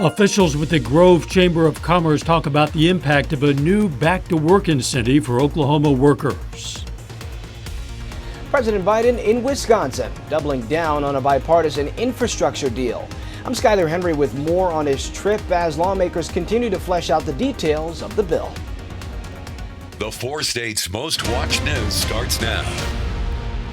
Officials with the Grove Chamber of Commerce talk about the impact of a new back-to-work incentive for Oklahoma workers. President Biden in Wisconsin, doubling down on a bipartisan infrastructure deal. I'm Skyler Henry with more on his trip as lawmakers continue to flesh out the details of the bill. The four states' most watched news starts now.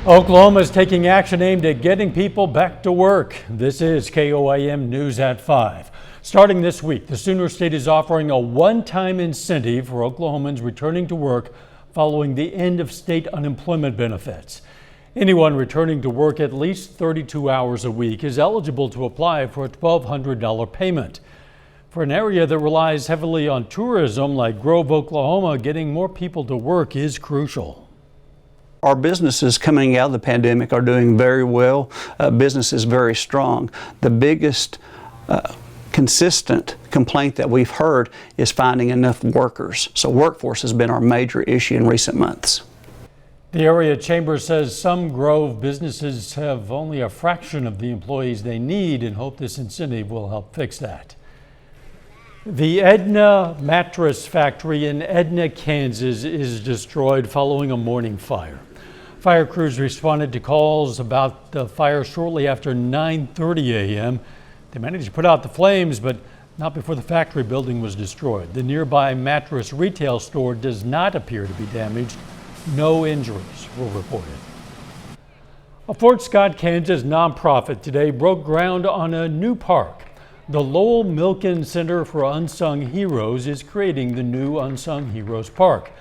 Oklahoma is taking action aimed at getting people back to work. This is KOIM News at 5. Starting this week, the Sooner State is offering a one-time incentive for Oklahomans returning to work following the end of state unemployment benefits. Anyone returning to work at least 32 hours a week is eligible to apply for a $1,200 payment. For an area that relies heavily on tourism like Grove, Oklahoma, getting more people to work is crucial. Our businesses coming out of the pandemic are doing very well. Business is very strong. The biggest consistent complaint that we've heard is finding enough workers. So workforce has been our major issue in recent months. The area chamber says some Grove businesses have only a fraction of the employees they need and hope this incentive will help fix that. The Edna mattress factory in Edna, Kansas is destroyed following a morning fire. Fire crews responded to calls about the fire shortly after 9:30 a.m. They managed to put out the flames, but not before the factory building was destroyed. The nearby mattress retail store does not appear to be damaged. No injuries were reported. A Fort Scott, Kansas nonprofit today broke ground on a new park. The Lowell Milken Center for Unsung Heroes is creating the new Unsung Heroes Park.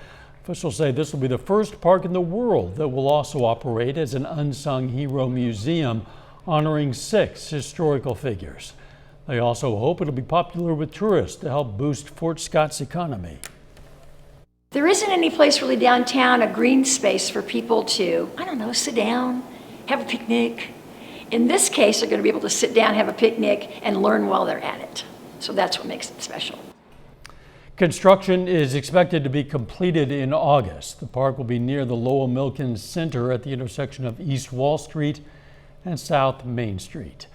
Officials say this will be the first park in the world that will also operate as an unsung hero museum, honoring 6 historical figures. They also hope it'll be popular with tourists to help boost Fort Scott's economy. There isn't any place really downtown, a green space for people to, sit down, have a picnic. In this case, they're going to be able to sit down, have a picnic, and learn while they're at it. So that's what makes it special. Construction is expected to be completed in August. The park will be near the Lowell Milken Center at the intersection of East Wall Street and South Main Street.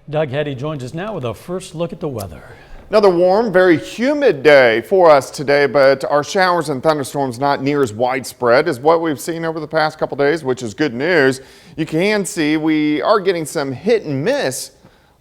Doug Hetty joins us now with a first look at the weather. Another warm, very humid day for us today, but our showers and thunderstorms not near as widespread as what we've seen over the past couple days, which is good news. You can see we are getting some hit and miss,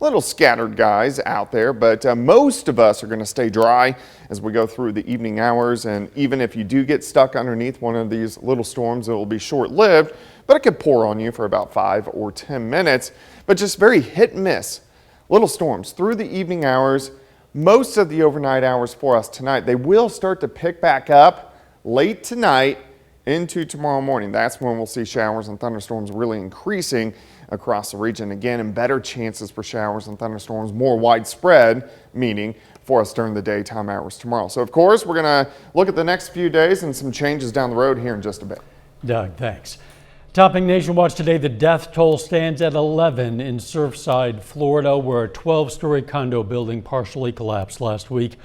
little scattered guys out there, but most of us are going to stay dry as we go through the evening hours. And even if you do get stuck underneath one of these little storms, it will be short-lived, but it could pour on you for about 5 or 10 minutes, but just very hit and miss. Little storms through the evening hours. Most of the overnight hours for us tonight, they will start to pick back up late tonight into tomorrow morning. That's when we'll see showers and thunderstorms really increasing across the region again, and better chances for showers and thunderstorms, more widespread, meaning for us during the daytime hours tomorrow. So of course, we're going to look at the next few days and some changes down the road here in just a bit. Doug, thanks. Topping Nation Watch today, the death toll stands at 11 in Surfside, Florida, where a 12-story condo building partially collapsed last week.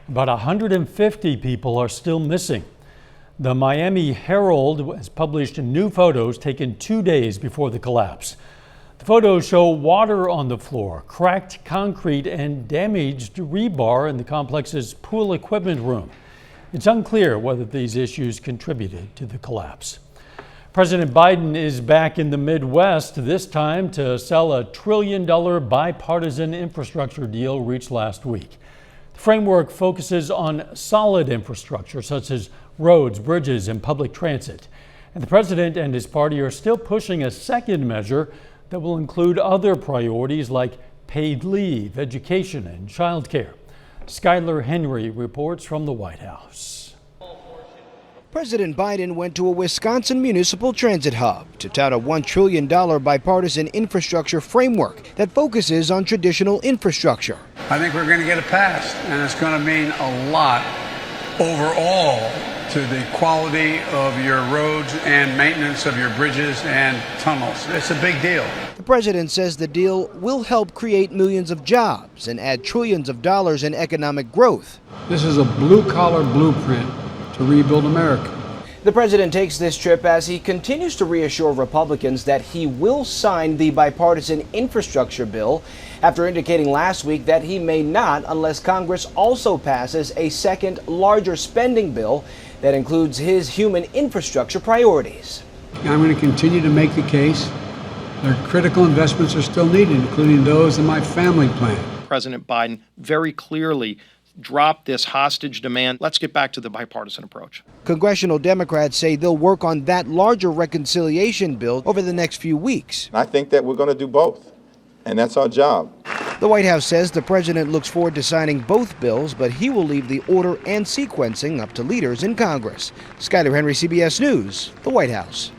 About 150 people are still missing. The Miami Herald has published new photos taken 2 days before the collapse. The photos show water on the floor, cracked concrete, and damaged rebar in the complex's pool equipment room. It's unclear whether these issues contributed to the collapse. President Biden is back in the Midwest, this time to sell a $1 trillion bipartisan infrastructure deal reached last week. The framework focuses on solid infrastructure such as roads, bridges, and public transit. And the president and his party are still pushing a second measure that will include other priorities like paid leave, education, and child care. Skyler Henry reports from the White House. President Biden went to a Wisconsin municipal transit hub to tout a $1 trillion bipartisan infrastructure framework that focuses on traditional infrastructure. I think we're going to get it passed, and it's going to mean a lot overall to the quality of your roads and maintenance of your bridges and tunnels. It's a big deal. The president says the deal will help create millions of jobs and add trillions of dollars in economic growth. This is a blue-collar blueprint to rebuild America. The president takes this trip as he continues to reassure Republicans that he will sign the bipartisan infrastructure bill after indicating last week that he may not unless Congress also passes a second, larger spending bill that includes his human infrastructure priorities. I'm going to continue to make the case that critical investments are still needed, including those in my family plan. President Biden very clearly dropped this hostage demand. Let's get back to the bipartisan approach. Congressional Democrats say they'll work on that larger reconciliation bill over the next few weeks. I think that we're going to do both, and that's our job. The White House says the president looks forward to signing both bills, but he will leave the order and sequencing up to leaders in Congress. Skyler Henry, CBS News, the White House.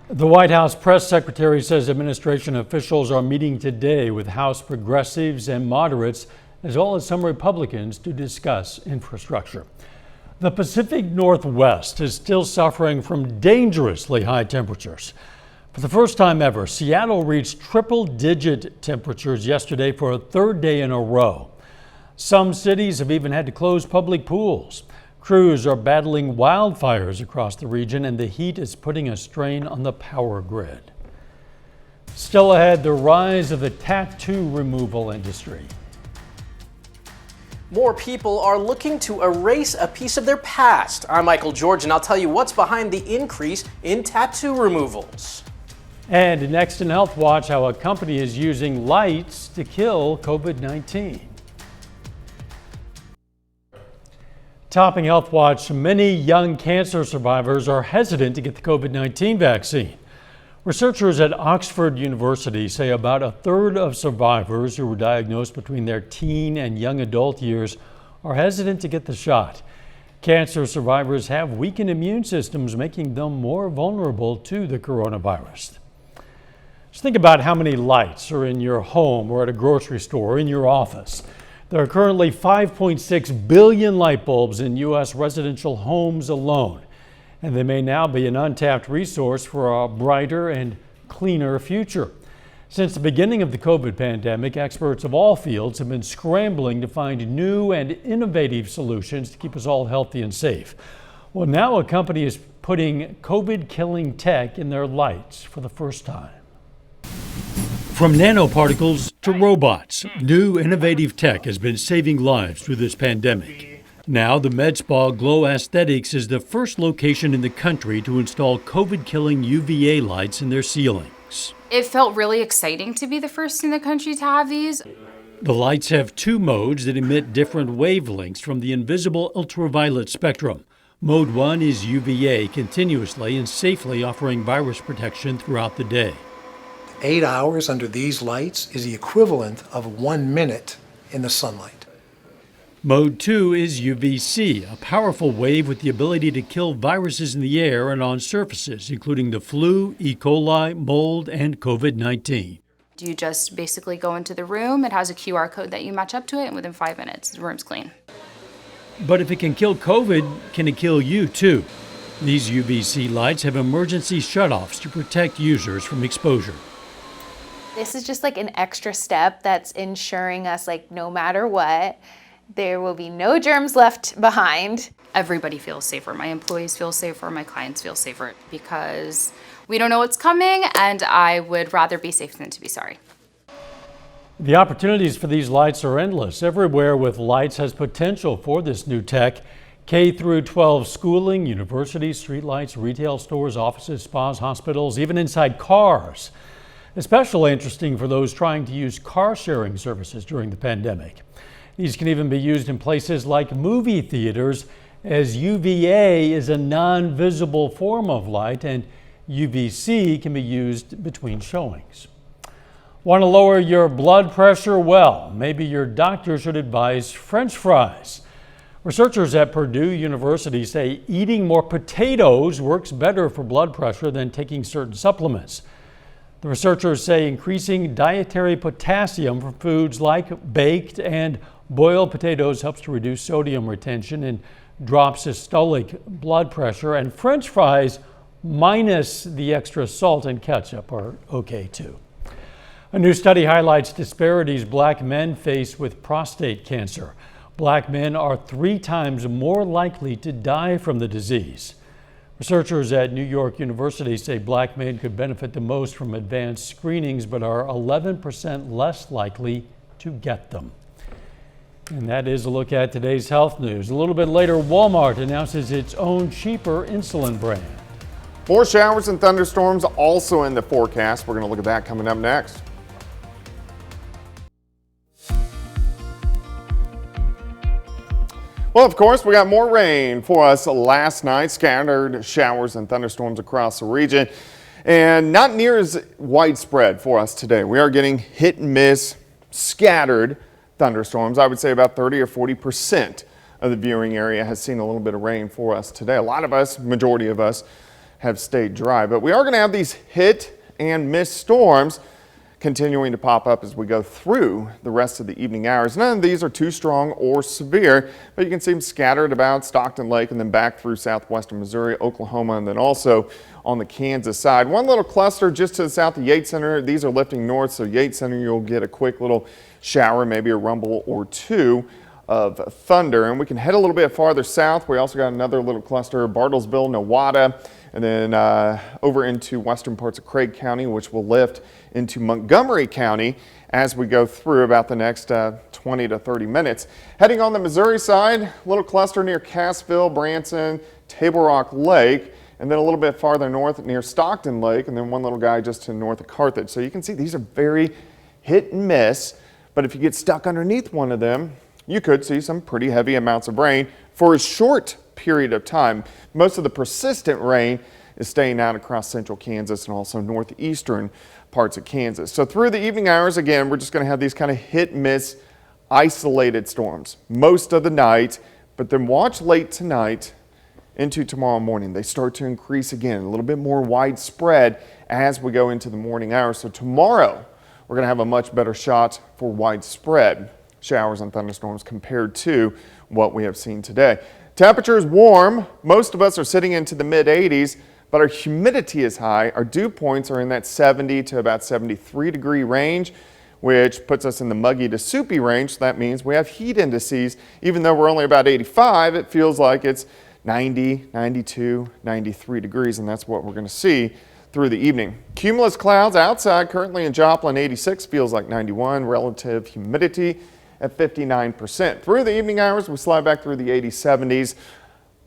The White House press secretary says administration officials are meeting today with House progressives and moderates, as well as some Republicans, to discuss infrastructure. The Pacific Northwest is still suffering from dangerously high temperatures. For the first time ever, Seattle reached triple-digit temperatures yesterday for a third day in a row. Some cities have even had to close public pools. Crews are battling wildfires across the region, and the heat is putting a strain on the power grid. Still ahead, the rise of the tattoo removal industry. More people are looking to erase a piece of their past. I'm Michael George, and I'll tell you what's behind the increase in tattoo removals. And next in Health Watch, how a company is using lights to kill COVID-19. Topping Health Watch, many young cancer survivors are hesitant to get the COVID-19 vaccine. Researchers at Oxford University say about a third of survivors who were diagnosed between their teen and young adult years are hesitant to get the shot. Cancer survivors have weakened immune systems, making them more vulnerable to the coronavirus. Just think about how many lights are in your home or at a grocery store or in your office. There are currently 5.6 billion light bulbs in U.S. residential homes alone, and they may now be an untapped resource for a brighter and cleaner future. Since the beginning of the COVID pandemic, experts of all fields have been scrambling to find new and innovative solutions to keep us all healthy and safe. Well, now a company is putting COVID-killing tech in their lights for the first time. From nanoparticles to robots, new innovative tech has been saving lives through this pandemic. Now, the Med Spa Glow Aesthetics is the first location in the country to install COVID-killing UVA lights in their ceilings. It felt really exciting to be the first in the country to have these. The lights have two modes that emit different wavelengths from the invisible ultraviolet spectrum. Mode 1 is UVA, continuously and safely offering virus protection throughout the day. 8 hours under these lights is the equivalent of 1 minute in the sunlight. Mode 2 is UVC, a powerful wave with the ability to kill viruses in the air and on surfaces, including the flu, E. coli, mold, and COVID-19. You just basically go into the room, it has a QR code that you match up to it, and within 5 minutes, the room's clean. But if it can kill COVID, can it kill you too? These UVC lights have emergency shutoffs to protect users from exposure. This is just like an extra step that's ensuring us, like, no matter what, there will be no germs left behind. Everybody feels safer. My employees feel safer, my clients feel safer, because we don't know what's coming, and I would rather be safe than to be sorry. The opportunities for these lights are endless. Everywhere with lights has potential for this new tech. K through 12 schooling, universities, streetlights, retail stores, offices, spas, hospitals, even inside cars. Especially interesting for those trying to use car sharing services during the pandemic. These can even be used in places like movie theaters, as UVA is a non-visible form of light and UVC can be used between showings. Want to lower your blood pressure? Well, maybe your doctor should advise French fries. Researchers at Purdue University say eating more potatoes works better for blood pressure than taking certain supplements. The researchers say increasing dietary potassium from foods like baked and boiled potatoes helps to reduce sodium retention and drop systolic blood pressure, and French fries minus the extra salt and ketchup are okay too. A new study highlights disparities Black men face with prostate cancer. Black men are 3 times more likely to die from the disease. Researchers at New York University say black men could benefit the most from advanced screenings, but are 11% less likely to get them. And that is a look at today's health news. A little bit later, Walmart announces its own cheaper insulin brand. More showers and thunderstorms also in the forecast. We're going to look at that coming up next. Well, of course, we got more rain for us last night. Scattered showers and thunderstorms across the region, and not near as widespread for us today. We are getting hit and miss, scattered thunderstorms. I would say about 30 or 40% of the viewing area has seen a little bit of rain for us today. A lot of us, majority of us, have stayed dry, but we are going to have these hit and miss storms continuing to pop up as we go through the rest of the evening hours. None of these are too strong or severe, but you can see them scattered about Stockton Lake and then back through southwestern Missouri, Oklahoma, and then also on the Kansas side. One little cluster just to the south of Yates Center. These are lifting north, so Yates Center you'll get a quick little shower, maybe a rumble or two of thunder. And we can head a little bit farther south. We also got another little cluster, Bartlesville, Nowata, and then over into western parts of Craig County, which will lift into Montgomery County as we go through about the next 20 to 30 minutes. Heading on the Missouri side, little cluster near Cassville, Branson, Table Rock Lake, and then a little bit farther north near Stockton Lake, and then one little guy just to the north of Carthage. So you can see these are very hit and miss, but if you get stuck underneath one of them, you could see some pretty heavy amounts of rain for a short period of time. Most of the persistent rain is staying out across central Kansas and also northeastern parts of Kansas. So through the evening hours, again, we're just going to have these kind of hit miss isolated storms most of the night, but then watch late tonight into tomorrow morning. They start to increase again, a little bit more widespread as we go into the morning hours. So tomorrow we're going to have a much better shot for widespread showers and thunderstorms compared to what we have seen today. Temperature is warm. Most of us are sitting into the mid 80s, but our humidity is high. Our dew points are in that 70 to about 73 degree range, which puts us in the muggy to soupy range. So that means we have heat indices. Even though we're only about 85, it feels like it's 90, 92, 93 degrees, and that's what we're going to see through the evening. Cumulus clouds outside currently in Joplin, 86, feels like 91. Relative humidity at 59%. Through the evening hours, we slide back through the 80s, 70s.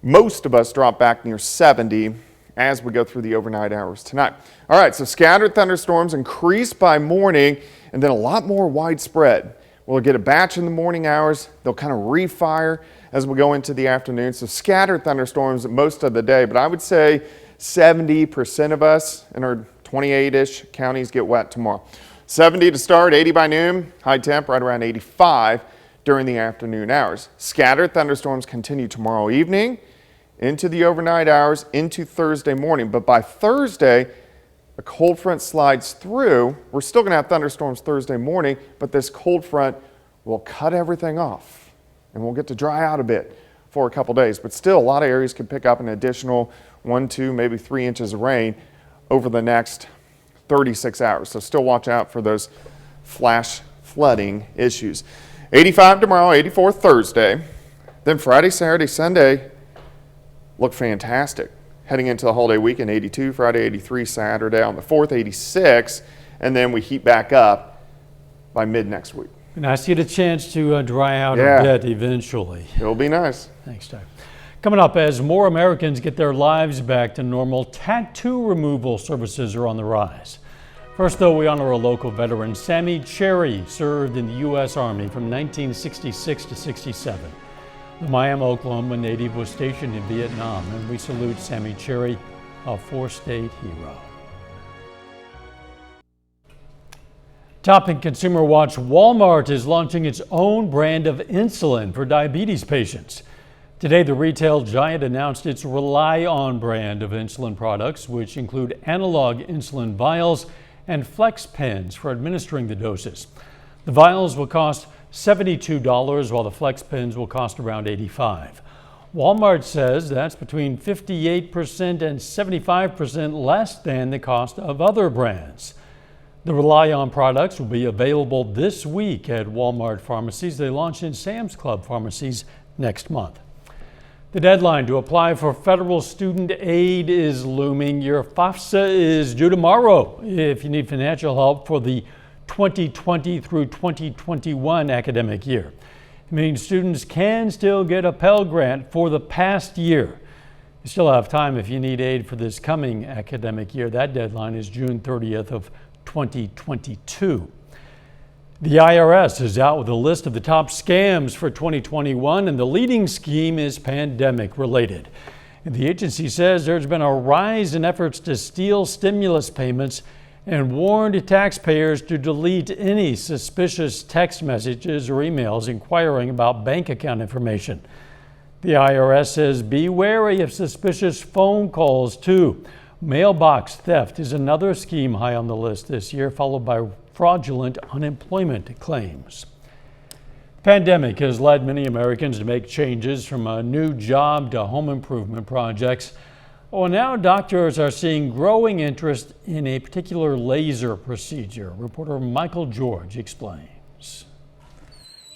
Most of us drop back near 70 as we go through the overnight hours tonight. All right, so scattered thunderstorms increase by morning and then a lot more widespread. We'll get a batch in the morning hours. They'll kind of refire as we go into the afternoon. So scattered thunderstorms most of the day, but I would say 70% of us in our 28-ish counties get wet tomorrow. 70 to start, 80 by noon, high temp right around 85 during the afternoon hours. Scattered thunderstorms continue tomorrow evening into the overnight hours into Thursday morning. But by Thursday, a cold front slides through. We're still going to have thunderstorms Thursday morning, but this cold front will cut everything off and we'll get to dry out a bit for a couple days. But still, a lot of areas could pick up an additional 1, 2, maybe 3 inches of rain over the next 36 hours. So still watch out for those flash flooding issues. 85 tomorrow, 84 Thursday. Then Friday, Saturday, Sunday look fantastic. Heading into the holiday weekend, 82, Friday 83, Saturday on the 4th, 86, and then we heat back up by mid next week. Nice to get a chance to dry out a bit eventually. It'll be nice. Thanks, Doug. Coming up, as more Americans get their lives back to normal, tattoo removal services are on the rise. First, though, we honor a local veteran. Sammy Cherry served in the U.S. Army from 1966 to 67. The Miami, Oklahoma native was stationed in Vietnam, and we salute Sammy Cherry, a four-state hero. Topping Consumer Watch, Walmart is launching its own brand of insulin for diabetes patients. Today, the retail giant announced its Rely On brand of insulin products, which include analog insulin vials and flex pens for administering the doses. The vials will cost $72, while the flex pens will cost around $85. Walmart says that's between 58% and 75% less than the cost of other brands. The Rely On products will be available this week at Walmart pharmacies. They launch in Sam's Club pharmacies next month. The deadline to apply for federal student aid is looming. Your FAFSA is due tomorrow if you need financial help for the 2020 through 2021 academic year. It means students can still get a Pell Grant for the past year. You still have time if you need aid for this coming academic year. That deadline is June 30th of 2022. The IRS is out with a list of the top scams for 2021, and the leading scheme is pandemic related. The agency says there's been a rise in efforts to steal stimulus payments and warned taxpayers to delete any suspicious text messages or emails inquiring about bank account information. The IRS says be wary of suspicious phone calls too. Mailbox theft is another scheme high on the list this year, followed by fraudulent unemployment claims. The pandemic has led many Americans to make changes from a new job to home improvement projects. Well, now doctors are seeing growing interest in a particular laser procedure. Reporter Michael George explains.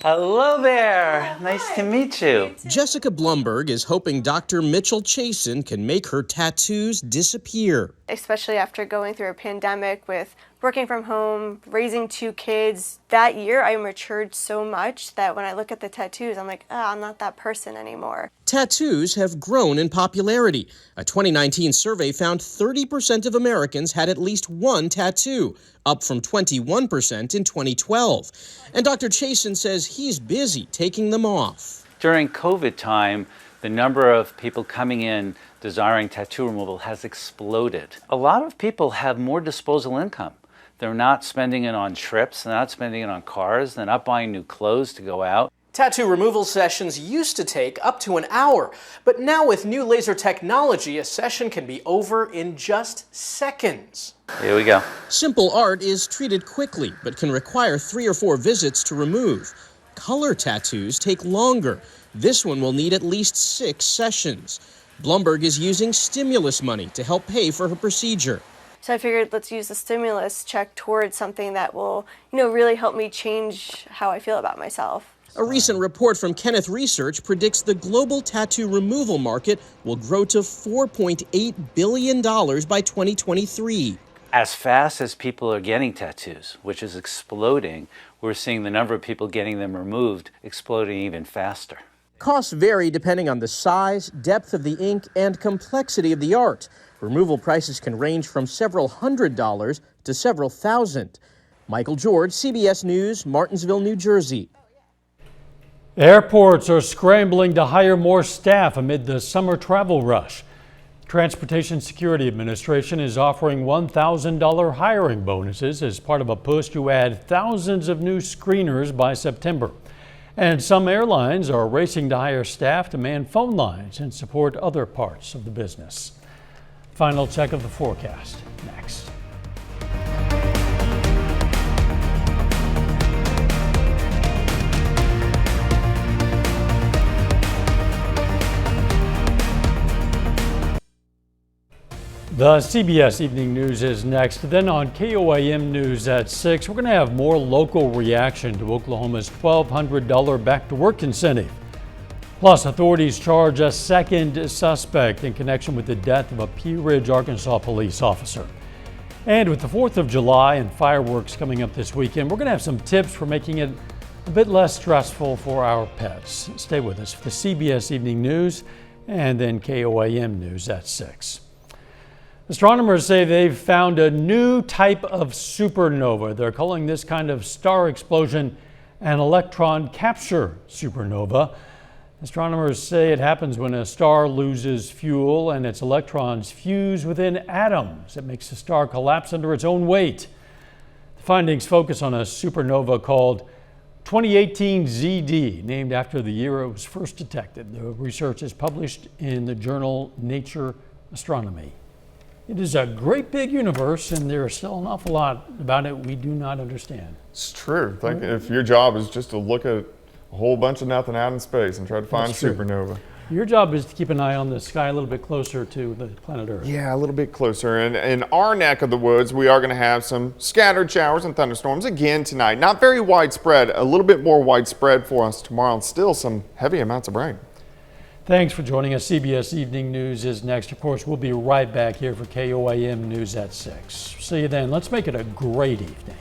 Hello there. Nice to meet you. Jessica Blumberg is hoping Dr. Mitchell Chasen can make her tattoos disappear. Especially after going through a pandemic with working from home, raising 2 kids. That year I matured so much that when I look at the tattoos, I'm like, I'm not that person anymore. Tattoos have grown in popularity. A 2019 survey found 30% of Americans had at least one tattoo, up from 21% in 2012. And Dr. Chasen says he's busy taking them off. During COVID time, the number of people coming in desiring tattoo removal has exploded. A lot of people have more disposable income. They're not spending it on trips, they're not spending it on cars, they're not buying new clothes to go out. Tattoo removal sessions used to take up to an hour, but now with new laser technology, a session can be over in just seconds. Here we go. Simple art is treated quickly, but can require 3 or 4 visits to remove. Color tattoos take longer. This one will need at least 6 sessions. Blumberg is using stimulus money to help pay for her procedure. So I figured let's use the stimulus check towards something that will, really help me change how I feel about myself. A recent report from Kenneth Research predicts the global tattoo removal market will grow to $4.8 billion by 2023. As fast as people are getting tattoos, which is exploding, we're seeing the number of people getting them removed exploding even faster. Costs vary depending on the size, depth of the ink, and complexity of the art. Removal prices can range from several $100s to several thousand. Michael George, CBS News, Martinsville, New Jersey. Airports are scrambling to hire more staff amid the summer travel rush. Transportation Security Administration is offering $1,000 hiring bonuses as part of a push to add thousands of new screeners by September. And some airlines are racing to hire staff to man phone lines and support other parts of the business. Final check of the forecast next. The CBS Evening News is next. Then on KOAM News at 6, we're going to have more local reaction to Oklahoma's $1,200 back-to-work incentive. Plus, authorities charge a second suspect in connection with the death of a Pea Ridge, Arkansas police officer. And with the 4th of July and fireworks coming up this weekend, we're going to have some tips for making it a bit less stressful for our pets. Stay with us for the CBS Evening News and then KOAM News at 6. Astronomers say they've found a new type of supernova. They're calling this kind of star explosion an electron capture supernova. Astronomers say it happens when a star loses fuel and its electrons fuse within atoms. It makes the star collapse under its own weight. The findings focus on a supernova called 2018 ZD, named after the year it was first detected. The research is published in the journal Nature Astronomy. It is a great big universe, and there is still an awful lot about it we do not understand. It's true. Think if your job is just to look at a whole bunch of nothing out in space and try to find a supernova. Your job is to keep an eye on the sky a little bit closer to the planet Earth. Yeah, a little bit closer. And in our neck of the woods, we are going to have some scattered showers and thunderstorms again tonight. Not very widespread, a little bit more widespread for us tomorrow, and still some heavy amounts of rain. Thanks for joining us. CBS Evening News is next. Of course, we'll be right back here for KOAM News at 6. See you then. Let's make it a great evening.